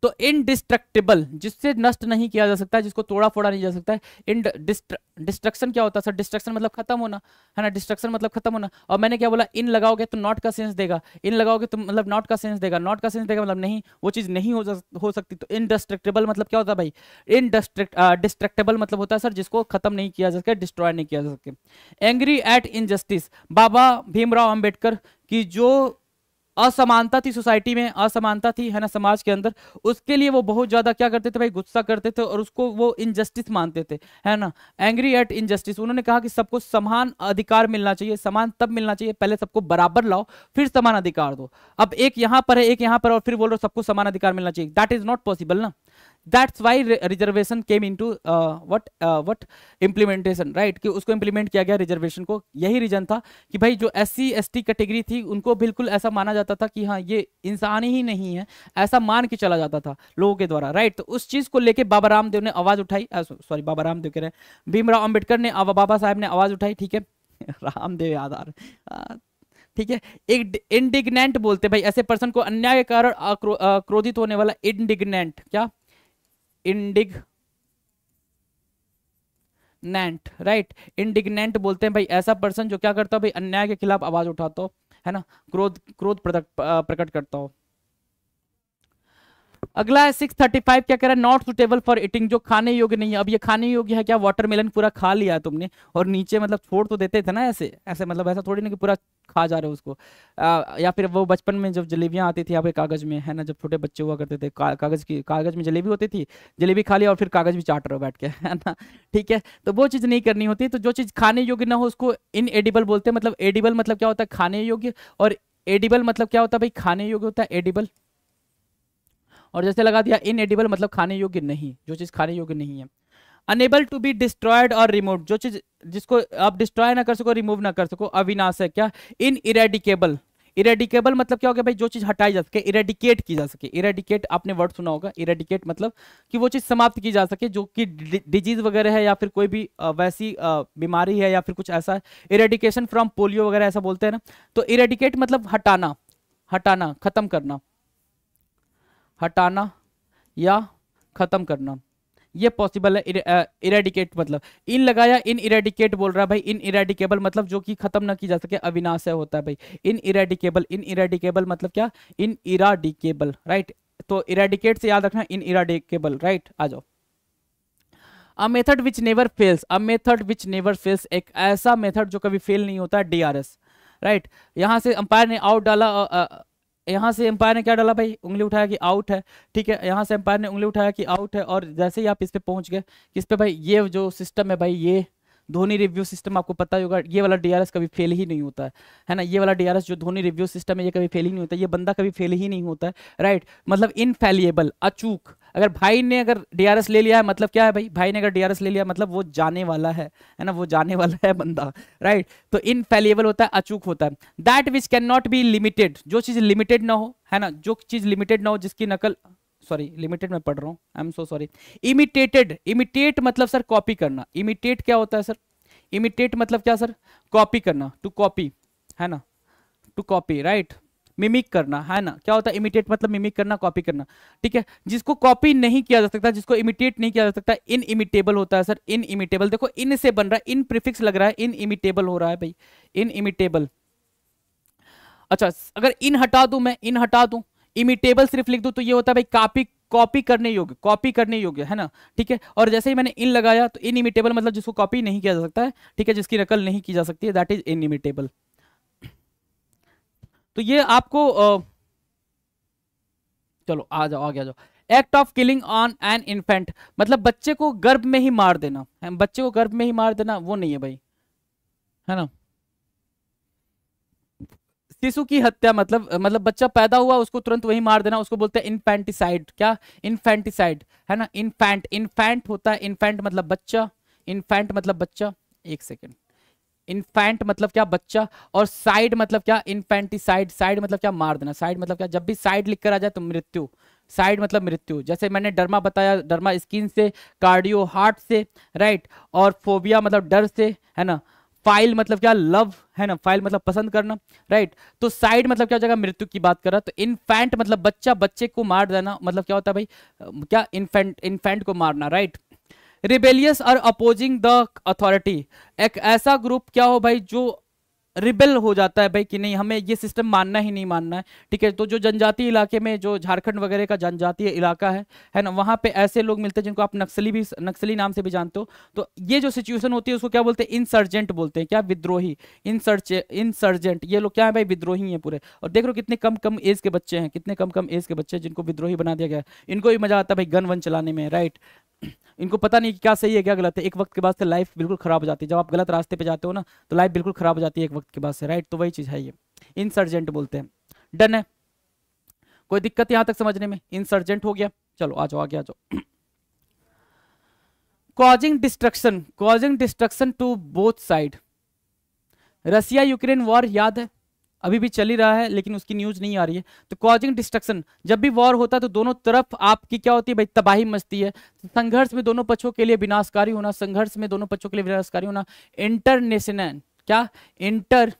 तो इनडिस्ट्रक्टिबल, जिससे नष्ट नहीं किया जा सकता, जिसको तोड़ा फोड़ा नहीं जा सकता है। इन डिस्ट्रक्शन क्या होता है सर? डिस्ट्रक्शन मतलब खत्म होना, है ना, डिस्ट्रक्शन मतलब खत्म होना। और मैंने क्या बोला, इन लगाओगे तो नॉट का सेंस देगा, इन लगाओगे तो मतलब नॉट का सेंस देगा, नॉट का सेंस देगा मतलब नहीं, वो चीज नहीं हो सकती। तो इनडिस्ट्रक्टिबल मतलब क्या होता है भाई? डिस्ट्रक्टेबल मतलब होता है सर जिसको खत्म नहीं किया जा सके, डिस्ट्रॉय नहीं किया जा सके। एंग्री एट इनजस्टिस, बाबा भीमराव अंबेडकर की जो असमानता थी सोसाइटी में, असमानता थी, है ना, समाज के अंदर, उसके लिए वो बहुत ज्यादा क्या करते थे भाई, गुस्सा करते थे और उसको वो इनजस्टिस मानते थे, है ना। एंग्री एट इनजस्टिस, उन्होंने कहा कि सबको समान अधिकार मिलना चाहिए, समान तब मिलना चाहिए, पहले सबको बराबर लाओ फिर समान अधिकार दो। अब एक यहां पर है, एक यहां पर, और फिर बोल रहे हो सबको समान अधिकार मिलना चाहिए, दैट इज नॉट पॉसिबल ना। That's why reservation came into what implementation, right, कि उसको इंप्लीमेंट किया गया रिजर्वेशन को। यही रीजन था कि भाई जो SC ST कैटेगरी थी उनको बिल्कुल ऐसा माना जाता था कि हाँ ये इंसान ही नहीं है, ऐसा मान के चला जाता था लोगों के द्वारा, राइट। तो उस चीज को लेके बाबा रामदेव ने आवाज उठाई, सॉरी बाबा रामदेव कह रहे हैं, भीमराव अंबेडकर ने, बाबा साहब ने आवाज उठाई, ठीक है। रामदेव याद आ रहे, ठीक है। एक इंडिग्नेंट बोलते भाई ऐसे पर्सन को, अन्याय के कारण क्रोधित होने वाला, इंडिग्नेंट, क्या, इंडिग्नेंट, राइट, इंडिग्नेंट बोलते हैं भाई ऐसा पर्सन जो क्या करता हो भाई, अन्याय के खिलाफ आवाज उठाता हो, है ना, क्रोध प्रकट करता हो। अगला है 635, क्या कह रहा है, नॉट सुटेबल फॉर ईटिंग, जो खाने योग्य नहीं है। अब ये खाने योग्य है क्या? वाटरमेलन पूरा खा लिया है तुमने और नीचे मतलब छोड़ तो देते थे ना, ऐसे ऐसे, मतलब ऐसा थोड़ी ना कि पूरा खा जा रहे हो उसको। या फिर वो बचपन में जब जलेबियां आती थी आपके कागज में, है ना, जब छोटे बच्चे हुआ करते थे, कागज में जलेबी होती थी, जलेबी खा लिया और फिर कागज भी चाट रहे हो बैठ के, है ना, ठीक है। तो वो चीज नहीं करनी होती। तो जो चीज खाने योग्य ना हो उसको इनएडिबल बोलते हैं। मतलब एडिबल मतलब क्या होता है, खाने योग्य, और एडिबल मतलब क्या होता है भाई, खाने योग्य होता है एडिबल। और जैसे लगा दिया इनएडिबल मतलब खाने योग्य नहीं, जो चीज खाने योग्य नहीं है। अनेबल टू बी डिस्ट्रॉयड और रिमूव, जो चीज जिसको आप डिस्ट्रॉय ना कर सको, रिमूव ना कर सको। अविनाशक, क्या, इन इरेडिकेबल, इरेडिकेबल मतलब क्या हो गया भाई, जो चीज हटाई जा सके, इरेडिकेट की जा सके। इरेडिकेट आपने वर्ड सुना होगा, इरेडिकेट मतलब कि वो चीज समाप्त की जा सके, जो कि डिजीज वगैरह है या फिर कोई भी वैसी बीमारी है या फिर कुछ ऐसा। इरेडिकेशन फ्रॉम पोलियो वगैरह ऐसा बोलते हैं ना। तो इरेडिकेट मतलब हटाना, हटाना, खत्म करना, हटाना या खत्म करना, ये पॉसिबल है। इरेडिकेट मतलब इन लगाया, इन इरेडिकेट बोल रहा है भाई। इन इरेडिकेबल मतलब जो कि खत्म ना की जा सके, अविनाश होता है भाई। इन इरेडिकेबल, इन इरेडिकेबल मतलब क्या, इन इराडिकेबल, राइट। तो इरेडिकेट से याद रखना, इन इराडिकेबल, राइट। आ जाओ, a method which never fails, a method which never fails, एक ऐसा मेथड जो कभी फेल नहीं होता है, DRS, राइट। यहां से अंपायर ने आउट डाला, यहाँ से एम्पायर ने क्या डाला भाई, उंगली उठाया कि आउट है, ठीक है। यहाँ से एम्पायर ने उंगली उठाया कि आउट है, और जैसे ही आप इस पे पहुंच गए, किस पे भाई, ये जो सिस्टम है भाई, ये धोनी रिव्यू सिस्टम, आपको पता ही होगा, ये वाला DRS कभी फेल ही नहीं होता है ना। ये वाला DRS जो धोनी रिव्यू सिस्टम है, ये कभी फेल ही नहीं होता, ये बंदा कभी फेल ही नहीं होता है, राइट। मतलब इनफैलिएबल, अचूक। अगर भाई ने अगर DRS ले लिया है मतलब क्या है भाई, भाई ने अगर DRS ले लिया मतलब वो जाने वाला है ना, वो जाने वाला है बंदा, राइट। तो इनफैलिएबल होता है, अचूक होता है। That which can not B limited, जो चीज लिमिटेड ना हो, है ना, जो चीज लिमिटेड ना हो, जिसकी नकल, सॉरी लिमिटेड में पढ़ रहा हूँ, I am so sorry. Imitated, imitate मतलब सर कॉपी करना। इमिटेट क्या होता है सर, इमिटेट मतलब क्या सर, कॉपी करना, टू कॉपी, है ना, टू कॉपी, राइट। मिमिक करना, है ना, क्या होता है इमिटेट मतलब मिमिक करना, कॉपी करना, ठीक है। जिसको कॉपी नहीं किया जा सकता, जिसको इमिटेट नहीं किया जा सकता, इन इमिटेबल होता है सर। इन इमिटेबल, देखो इन से बन रहा है, इन प्रीफिक्स लग रहा है, इन इमिटेबल हो रहा है भाई, इन इमिटेबल। अच्छा, अगर इन हटा दूं, मैं इन हटा दूं, इमिटेबल सिर्फ लिख दूं, तो ये होता है भाई कॉपी, कॉपी करने योग्य, कॉपी करने योग्य, है ना, ठीक है। और जैसे ही मैंने इन लगाया तो इन इमिटेबल मतलब जिसको कॉपी नहीं किया जा सकता है, ठीक है, जिसकी नकल नहीं की जा सकती है, दैट इज इन इमिटेबल। तो ये आपको चलो आ जाओ, आगे आ जाओ। Act of killing on an infant मतलब बच्चे को गर्भ में ही मार देना, बच्चे को गर्भ में ही मार देना वो नहीं है भाई, है ना। शिशु की हत्या मतलब बच्चा पैदा हुआ उसको तुरंत वही मार देना, उसको बोलते हैं इन्फेंटिसाइड। क्या? इन्फेंटिसाइड, है ना। इन्फैंट होता है, इन्फेंट मतलब बच्चा, इन्फेंट मतलब बच्चा, एक सेकेंड, इन्फेंट मतलब क्या? बच्चा। और साइड मतलब क्या? इन्फेंटिसाइड, साइड मतलब क्या? मार देना। साइड मतलब क्या? जब भी साइड लिख कर आ जाए तो मृत्यु, साइड मतलब मृत्यु। जैसे मैंने डर्मा बताया, डर्मा स्किन से, कार्डियो हार्ट से, राइट, और फोबिया मतलब डर से, है ना। फाइल मतलब क्या? लव, है ना, फाइल मतलब पसंद करना, राइट। तो साइड मतलब क्या हो जाएगा? मृत्यु की बात कर रहा। तो इन्फेंट मतलब बच्चा, बच्चे को मार देना मतलब क्या होता है भाई? क्या? इन्फेंट को मारना, राइट। रिबेलियस और अपोजिंग द अथॉरिटी, एक ऐसा ग्रुप क्या हो भाई जो रिबेल हो जाता है भाई कि नहीं हमें ये सिस्टम मानना ही नहीं मानना है, ठीक है। तो जो जनजातीय इलाके में, जो झारखंड वगैरह का जनजातीय इलाका है ना, वहां पे ऐसे लोग मिलते हैं जिनको आप नक्सली नाम से भी जानते हो। तो ये जो सिचुएशन होती है उसको क्या बोलते हैं? इंसर्जेंट बोलते हैं। क्या? विद्रोही, इंसर्जेंट। ये लोग क्या है भाई? विद्रोही हैं पूरे। और देख लो कितने कम कम एज के बच्चे हैं, कितने कम कम एज के बच्चे हैं जिनको विद्रोही बना दिया गया है। इनको भी मजा आता है भाई गन वन चलाने में, राइट। इनको पता नहीं कि क्या सही है क्या गलत है। एक वक्त के बाद से लाइफ बिल्कुल खराब हो जाती है, जब आप गलत रास्ते पे जाते हो ना तो लाइफ बिल्कुल खराब हो जाती है एक वक्त के बाद से, राइट। तो वही चीज है, ये इंसर्जेंट बोलते हैं। डन है? कोई दिक्कत यहां तक समझने में? इंसर्जेंट हो गया। चलो आ जाओ, आगे आ जाओ। Causing destruction to both side. Russia Ukraine war याद है? अभी भी चल ही रहा है लेकिन उसकी न्यूज नहीं आ रही है। तो कॉजिंग डिस्ट्रक्शन, जब भी वॉर होता है तो दोनों तरफ आपकी क्या होती है भाई? तबाही मचती है। संघर्ष में दोनों पक्षों के लिए विनाशकारी होना, संघर्ष में दोनों पक्षों के लिए विनाशकारी होना। इंटरनेशनल, क्या? इंटरनेसाइन,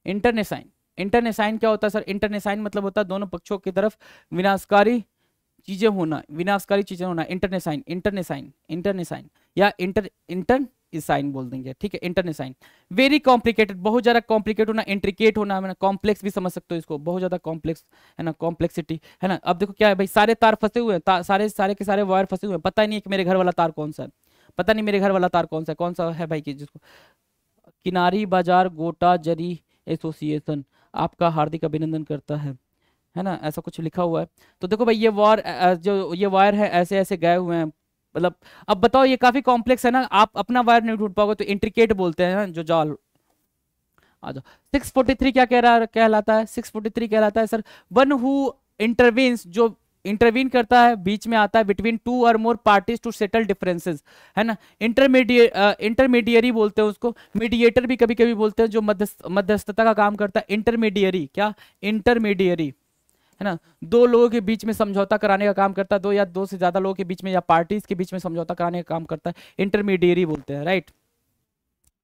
इंटरनेसाइन, इंटरनेसाइन क्या होता है सर? इंटरनेसाइन मतलब होता है दोनों पक्षों की तरफ विनाशकारी चीजें होना, विनाशकारी चीजें होना। इंटरनेसाइन, इंटरनेसाइन, इंटरनेसाइन, या इंटर साइन बोल देंगे, ठीक है। इंटरनेसाइन। वेरी कॉम्प्लिकेटेड, बहुत ज्यादा कॉम्प्लिकेट होना, इंट्रिकेट होना, है ना। कॉम्प्लेक्स भी समझ सकते हो इसको, बहुत ज्यादा कॉम्प्लेक्स, है ना, कॉम्प्लेक्सिटी, है ना। अब देखो क्या है भाई, सारे तार फंसे हुए हैं, सारे के सारे वायर फंसे हुए हैं, पता ही नहीं है कि मेरे घर वाला तार कौन सा है, पता नहीं मेरे घर वाला तार कौन सा है, कौन सा है भाई, कि जिसको किनारी बाजार गोटा जरी एसोसिएशन आपका हार्दिक अभिनंदन करता है ना, ऐसा कुछ लिखा हुआ है। तो देखो भाई ये जो ये वायर है ऐसे ऐसे गए हुए हैं, मतलब अब बताओ ये काफी कॉम्प्लेक्स है ना, आप अपना वायर नहीं ढूंढ पाओगे, तो इंट्रिकेट बोलते हैं ना जो जाल। आ जाओ। 643 क्या कह रहा कहलाता है? 643 कहलाता है सर वन हु इंटरवीन्स, जो इंटरवीन करता है, बीच में आता है बिटवीन टू और मोर पार्टीज टू सेटल डिफरेंसेस, है ना। इंटरमीडियरी बोलते हैं उसको, मीडिएटर भी कभी कभी बोलते हैं, जो मध्यस्थता का काम करता है। इंटरमीडियरी, क्या? इंटरमीडियरी, है ना, दो लोगों के बीच में समझौता कराने का काम करता है, दो या दो से ज्यादा लोगों के बीच में या पार्टीज के बीच में समझौता कराने का काम करता है, इंटरमीडियरी बोलते हैं, राइट।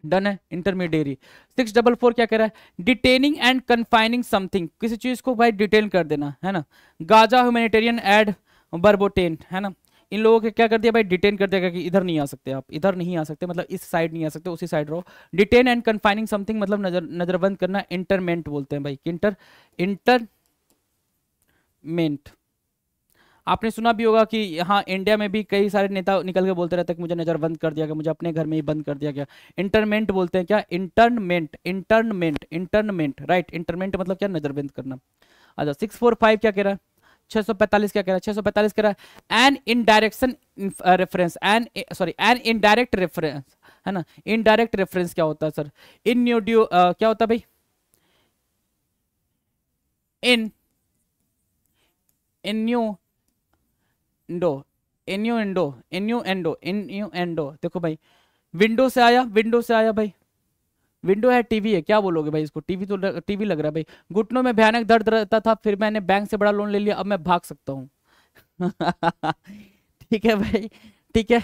डन है, इंटरमीडियरी। 644 क्या कह रहा है? डिटेनिंग एंड कन्फाइनिंग समथिंग, किसी चीज को भाई डिटेन कर देना, है ना। गाजा ह्यूमैनिटेरियन एड बर्बोटेन, है ना, इन लोगों के क्या कर दिया भाई? डिटेन कर दिया कि इधर नहीं आ सकते, आप इधर नहीं आ सकते, मतलब इस साइड नहीं आ सकते, उसी साइड रहो। डिटेन एंड कन्फाइनिंग समथिंग मतलब नजरबंद करना, इंटरमेंट बोलते हैं भाई। इंटरमेंट, आपने सुना भी होगा कि यहाँ इंडिया में भी कई सारे नेता निकल के बोलते रहते हैं कि मुझे नजरबंद कर दिया गया, मुझे अपने घर में ही बंद कर दिया गया। इंटरमेंट बोलते हैं, क्या? Entertainment, entertainment, entertainment, right. Entertainment मतलब क्या? नजरबंद करना। अच्छा 645 क्या कह रहा है? 645 क्या कह रहा है? 645 कह रहा है an indirection reference, an indirect reference, है ना। इनडायरेक्ट रेफरेंस क्या होता है सर? इन क्या होता है भाई? इन इन्यू इंडो, इन्यू एंडो, देखो भाई, विंडो से आया, विंडो से आया भाई, विंडो है, टीवी है, क्या बोलोगे भाई इसको? टीवी तो टीवी लग रहा है भाई। घुटनों में भयानक दर्द रहता था, फिर मैंने बैंक से बड़ा लोन ले लिया, अब मैं भाग सकता हूँ। ठीक है भाई, ठीक है।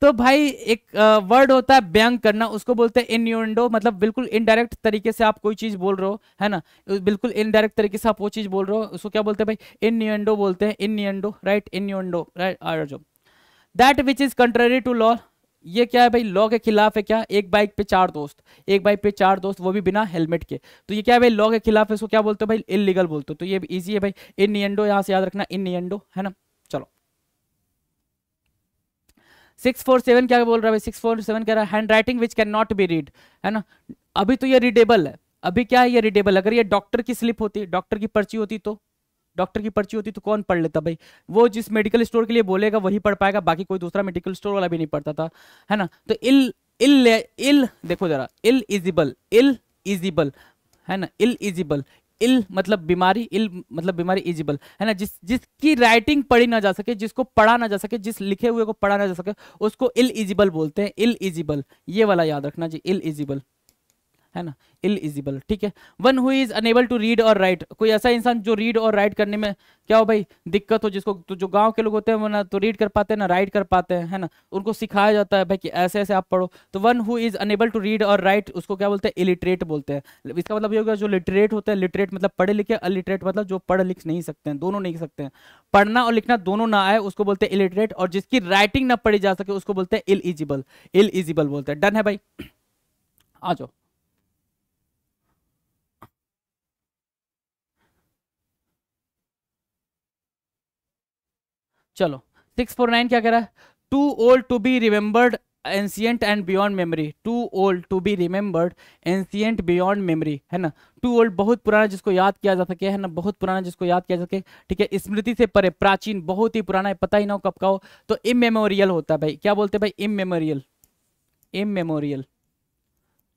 तो भाई एक वर्ड होता है व्यंग करना, उसको बोलते हैं इन्यूएंडो, मतलब बिल्कुल इनडायरेक्ट तरीके से आप कोई चीज बोल रहे हो, है ना, बिल्कुल इनडायरेक्ट तरीके से आप वो चीज बोल रहे हो, उसको क्या बोलते हैं भाई? इन्यूएंडो बोलते हैं, इन्यूएंडो, राइट, इन्यूएंडो, राइट। आ जाओ। That which is contrary to law, ये क्या है भाई? लॉ के खिलाफ है। क्या? एक बाइक पे चार दोस्त, एक बाइक पे चार दोस्त, वो भी बिना हेलमेट के, तो ये क्या है भाई? लॉ के खिलाफ है, इसको क्या बोलते हो भाई? इलीगल बोलते हो। तो ये इजी है भाई, इनिएंडो, यहां से याद रखना, इनिएंडो, है ना। चलो 647 क्या बोल रहा है भाई? 647 कह रहा है hand writing which can not B read, है ना। अभी तो ये रीडेबल है, अभी क्या है? ये रीडेबल। अगर ये डॉक्टर की स्लिप होती, डॉक्टर की पर्ची होती, तो डॉक्टर की पर्ची होती तो कौन पढ़ लेता भाई? वो जिस मेडिकल स्टोर के लिए बोलेगा वही पढ़ पाएगा, बाकी कोई दूसरा मेडिकल स्टोर वाला भी नहीं पढ़ता था, है ना। तो इल इल देखो जरा, इल इजिबल है ना, इल इजिबल, इल मतलब बीमारी, इल मतलब बीमारी, इजिबल है ना, जिसकी राइटिंग पढ़ी ना जा सके, जिसको पढ़ा ना जा सके, जिस लिखे हुए को पढ़ा ना जा सके, उसको इल इजिबल बोलते हैं, इल इजिबल, ये वाला याद रखना जी, इल इजिबल है ना, इल इजिबल, ठीक है। One who is unable to read और राइट, कोई ऐसा इंसान जो रीड और राइट करने में क्या हो भाई दिक्कत हो, जिसको, तो जो गांव के लोग होते हैं वो ना तो रीड कर पाते हैं ना राइट कर पाते हैं, है ना, उनको सिखाया जाता है भाई कि ऐसे ऐसे आप पढ़ो। तो one who is unable to read और राइट उसको क्या बोलते हैं, इलिटरेट बोलते हैं। इसका मतलब ये होगा जो लिटरेट होते हैं, लिटरेट मतलब पढ़े लिखे, अलिटरेट मतलब जो पढ़ लिख नहीं सकते हैं, दोनों नहीं सकते हैं, पढ़ना और लिखना दोनों ना आए उसको बोलते हैं इलिटरेट, और जिसकी राइटिंग ना पढ़ी जा सके उसको बोलते हैं इल इजिबल, इल इजिबल बोलते हैं। डन है भाई, आ जाओ। चलो 649 क्या कह रहा है, too old to be remembered ancient and beyond memory, too old to be remembered ancient beyond memory है ना, टू ओल्ड बहुत पुराना जिसको याद किया जा सके, है ना, बहुत पुराना जिसको याद किया जा सके, ठीक है, स्मृति से परे, प्राचीन, बहुत ही पुराना है, पता ही ना हो कब का हो, तो इमेमोरियल होता है भाई, क्या बोलते हैं भाई, इमेमोरियल, इमेमोरियल,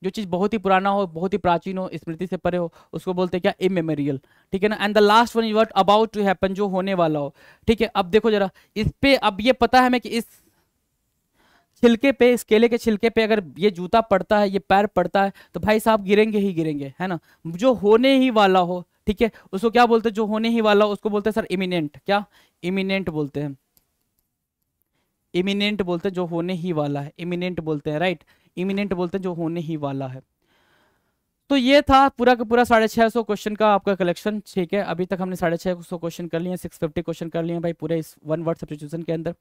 जो चीज बहुत ही पुराना हो, बहुत ही प्राचीन हो, स्मृति से परे हो, उसको बोलते हैं क्या, इमेमोरियल, ठीक है ना। And the last one is what about to happen, जो होने वाला हो, ठीक है। अब देखो जरा इस पे, अब ये पता है हमें कि इस छिलके पे, इस केले के छिलके पे अगर ये जूता पड़ता है, ये पैर पड़ता है, तो भाई साहब गिरेंगे ही गिरेंगे, है ना, जो होने ही वाला हो, ठीक है, उसको क्या बोलते हैं, जो होने ही वाला हो उसको बोलते हैं सर इमिनेंट, क्या, इमिनेंट बोलते हैं, इमिनेंट बोलते हैं जो होने ही वाला है, इमिनेंट बोलते हैं, राइट, इमिनेंट बोलते हैं जो होने ही वाला है। तो ये था पूरा का पूरा 650 क्वेश्चन का आपका कलेक्शन, ठीक है। अभी तक हमने 650 क्वेश्चन कर लिए, 650 क्वेश्चन कर लिए भाई पूरे इस वन वर्ड सब्स्टिट्यूशन के अंदर।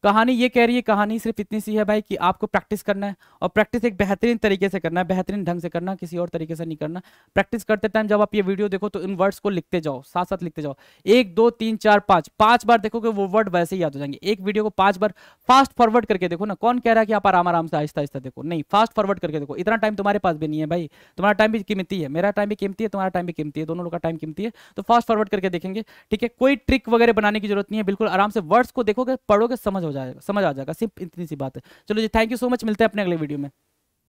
कहानी ये कह रही है, कहानी सिर्फ इतनी सी है भाई कि आपको प्रैक्टिस करना है, और प्रैक्टिस एक बेहतरीन तरीके से करना है, बेहतरीन ढंग से करना, किसी और तरीके से नहीं करना। प्रैक्टिस करते टाइम जब आप ये वीडियो देखो तो इन वर्ड्स को लिखते जाओ, साथ साथ लिखते जाओ, 1 2 3 4 5, 5 बार देखोगे वो वर्ड वैसे ही याद हो जाएंगे। एक वीडियो को 5 बार फास्ट फॉरवर्ड करके देखो ना, कौन कह रहा है कि आप आराम आराम से आहिस्ता आहिस्ता देखो, नहीं, फास्ट फॉरवर्ड करके देखो, इतना टाइम तुम्हारे पास भी नहीं है भाई, तुम्हारा टाइम भी कीमती है, मेरा टाइम भी कीमती है, तुम्हारा टाइम भी कीमती है, दोनों लोग का टाइम कीमती है, तो फास्ट फॉरवर्ड करके देखेंगे, ठीक है। कोई ट्रिक वगैरह बनाने की जरूरत नहीं है, बिल्कुल आराम से वर्ड्स को देखोगे, पढ़ोगे, समझ हो जाएगा, समझ आ जाएगा, सिर्फ इतनी सी बात है। चलो जी, थैंक यू सो मच, मिलते हैं अपने अगले वीडियो में।